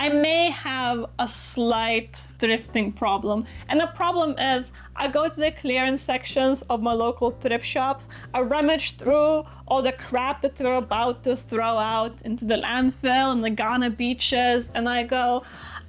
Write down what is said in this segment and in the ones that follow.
I may have a slight thrifting problem. And the problem is I go to the clearance sections of my local thrift shops, I rummage through all the crap that they're about to throw out into the landfill and the Ghana beaches, and I go,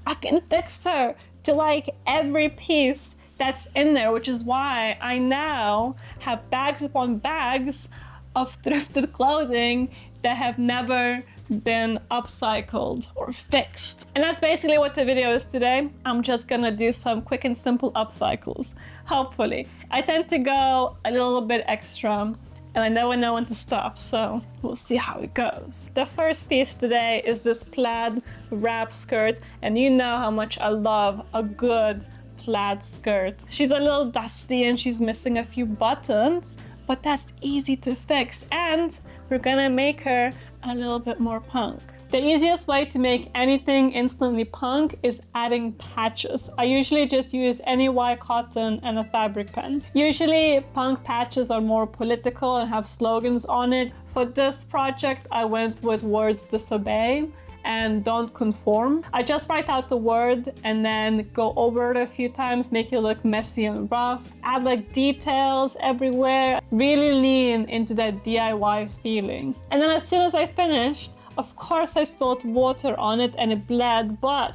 I can fix her to like every piece that's in there, which is why I now have bags upon bags of thrifted clothing that have never been upcycled or fixed. And that's basically what the video is today. I'm just gonna do some quick and simple upcycles, hopefully. I tend to go a little bit extra and I never know when to stop, so we'll see how it goes. The first piece today is this plaid wrap skirt, and you know how much I love a good plaid skirt. She's a little dusty and she's missing a few buttons, but that's easy to fix, and we're gonna make her a little bit more punk. The easiest way to make anything instantly punk is adding patches. I usually just use any white cotton and a fabric pen. Usually punk patches are more political and have slogans on it. For this project, I went with words disobey and don't conform. I just write out the word and then go over it a few times, make it look messy and rough, add like details everywhere, really lean into that DIY feeling. And then as soon as I finished, of course I spilled water on it and it bled, but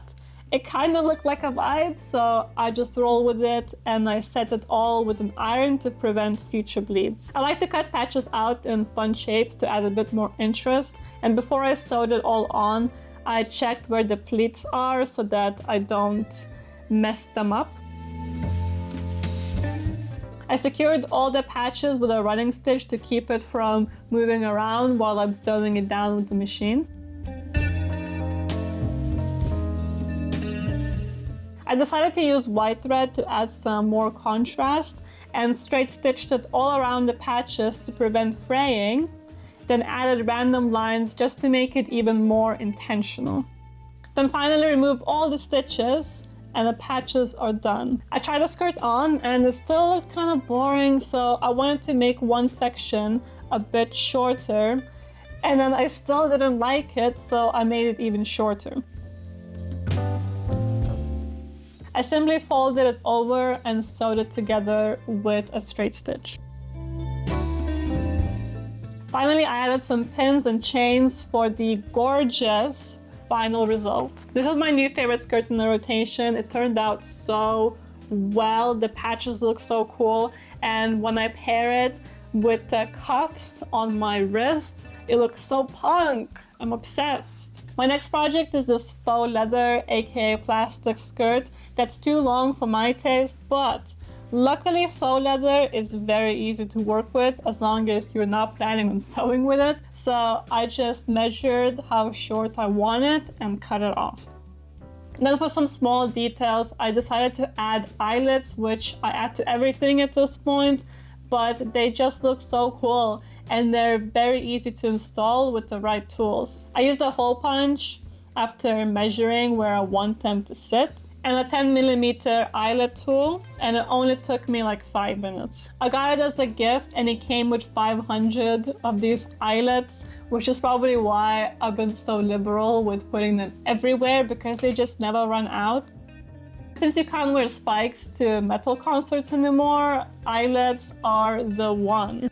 it kind of looked like a vibe, so I just roll with it and I set it all with an iron to prevent future bleeds. I like to cut patches out in fun shapes to add a bit more interest, and before I sewed it all on, I checked where the pleats are so that I don't mess them up. I secured all the patches with a running stitch to keep it from moving around while I'm sewing it down with the machine. I decided to use white thread to add some more contrast and straight stitched it all around the patches to prevent fraying, then added random lines just to make it even more intentional. Then finally remove all the stitches and the patches are done. I tried the skirt on and it still looked kind of boring, so I wanted to make one section a bit shorter, and then I still didn't like it, so I made it even shorter. I simply folded it over and sewed it together with a straight stitch. Finally, I added some pins and chains for the gorgeous final result. This is my new favorite skirt in the rotation. It turned out so well. The patches look so cool, and when I pair it with the cuffs on my wrists, it looks so punk. I'm obsessed. My next project is this faux leather, aka plastic skirt, that's too long for my taste, but luckily faux leather is very easy to work with as long as you're not planning on sewing with it. So I just measured how short I want it and cut it off. And then for some small details, I decided to add eyelets, which I add to everything at this point, but they just look so cool and they're very easy to install with the right tools. I used a hole punch after measuring where I want them to sit, and a 10mm eyelet tool, and it only took me like 5 minutes. I got it as a gift and it came with 500 of these eyelets, which is probably why I've been so liberal with putting them everywhere, because they just never run out. Since you can't wear spikes to metal concerts anymore, eyelets are the one.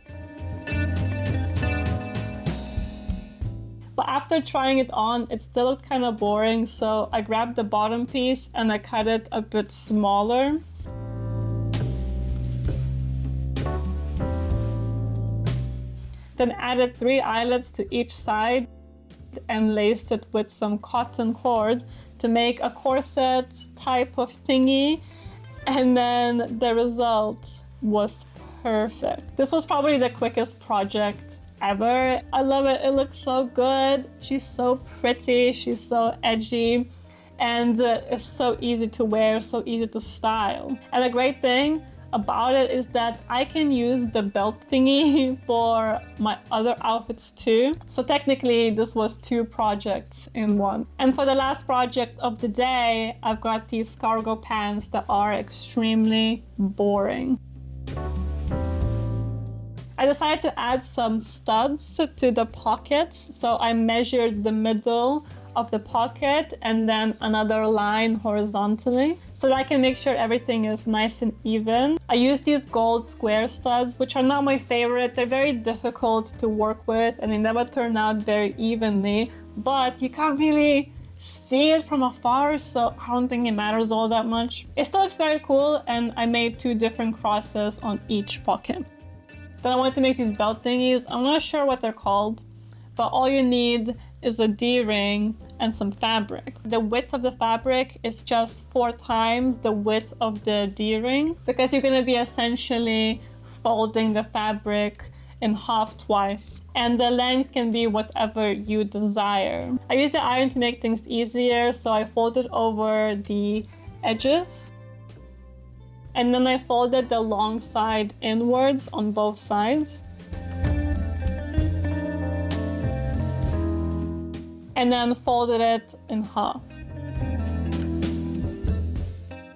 But after trying it on, it still looked kind of boring, so I grabbed the bottom piece and I cut it a bit smaller. Then added 3 eyelets to each side and laced it with some cotton cord to make a corset type of thingy, and then the result was perfect. This was probably the quickest project ever. I love it. It looks so good. She's so pretty. She's so edgy, and it's so easy to wear, so easy to style. And the great thing about it is that I can use the belt thingy for my other outfits too. So technically this was 2 projects in one. And for the last project of the day, I've got these cargo pants that are extremely boring. I decided to add some studs to the pockets, so I measured the middle of the pocket and then another line horizontally so that I can make sure everything is nice and even. I use these gold square studs, which are not my favorite. They're very difficult to work with and they never turn out very evenly, but you can't really see it from afar, so I don't think it matters all that much. It still looks very cool, and I made 2 different crosses on each pocket. Then I wanted to make these belt thingies. I'm not sure what they're called, but all you need is a D-ring and some fabric. The width of the fabric is just 4 times the width of the D-ring because you're gonna be essentially folding the fabric in half twice, and the length can be whatever you desire. I used the iron to make things easier, so I folded over the edges and then I folded the long side inwards on both sides. And then folded it in half.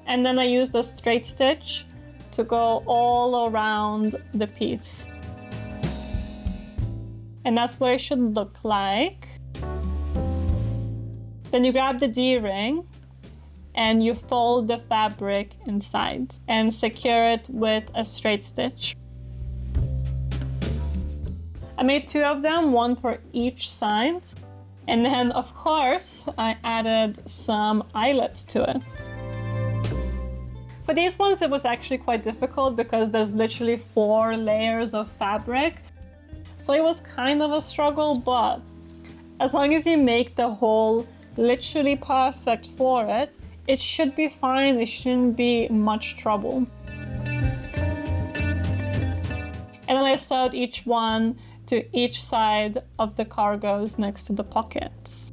And then I used a straight stitch to go all around the piece. And that's what it should look like. Then you grab the D-ring and you fold the fabric inside and secure it with a straight stitch. I made 2 of them, 1 for each side. And then, of course, I added some eyelets to it. For these ones, it was actually quite difficult because there's literally 4 layers of fabric. So it was kind of a struggle, but as long as you make the hole literally perfect for it, it should be fine. It shouldn't be much trouble. And then I sewed each one to each side of the cargos next to the pockets.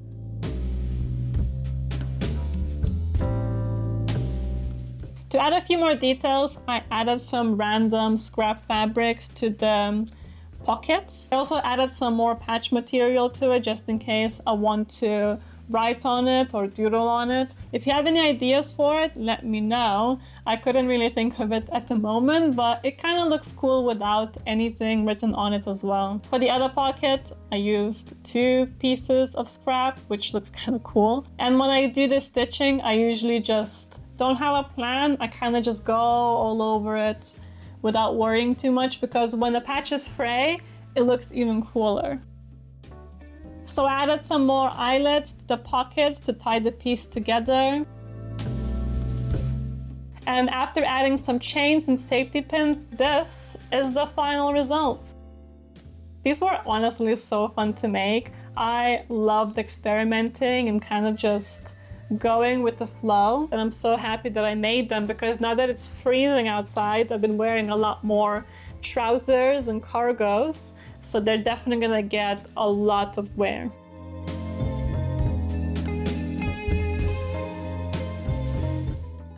To add a few more details, I added some random scrap fabrics to the pockets. I also added some more patch material to it just in case I want to write on it or doodle on it. If you have any ideas for it, let me know. I couldn't really think of it at the moment, but it kind of looks cool without anything written on it as well. For the other pocket, I used 2 pieces of scrap, which looks kind of cool. And when I do this stitching, I usually just don't have a plan. I kind of just go all over it without worrying too much, because when the patches fray, it looks even cooler. So I added some more eyelets to the pockets to tie the piece together. And after adding some chains and safety pins, this is the final result. These were honestly so fun to make. I loved experimenting and kind of just going with the flow, and I'm so happy that I made them, because now that it's freezing outside, I've been wearing a lot more trousers and cargos, so they're definitely gonna get a lot of wear.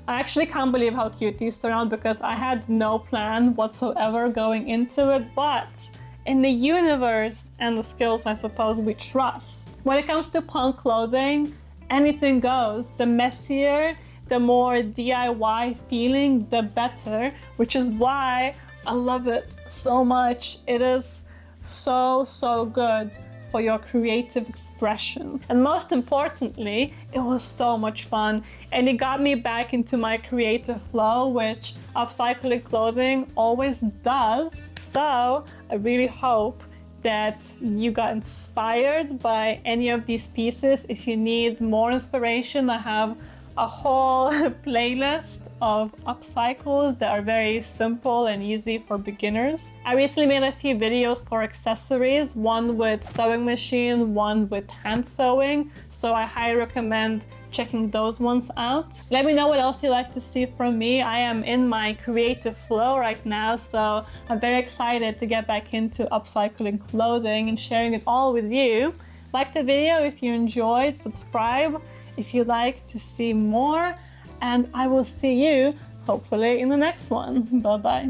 I actually can't believe how cute these turned out, because I had no plan whatsoever going into it, but in the universe and the skills I suppose we trust. When it comes to punk clothing, anything goes. The messier, the more DIY feeling, the better, which is why I love it so much. It is so, so good for your creative expression. And most importantly, it was so much fun. And it got me back into my creative flow, which upcycling clothing always does. So I really hope that you got inspired by any of these pieces. If you need more inspiration, I have a whole playlist of upcycles that are very simple and easy for beginners. I recently made a few videos for accessories, one with sewing machine, one with hand sewing, so I highly recommend checking those ones out. Let me know what else you'd like to see from me. I am in my creative flow right now, so I'm very excited to get back into upcycling clothing and sharing it all with you. Like the video if you enjoyed, subscribe if you'd like to see more, and I will see you hopefully in the next one. Bye bye.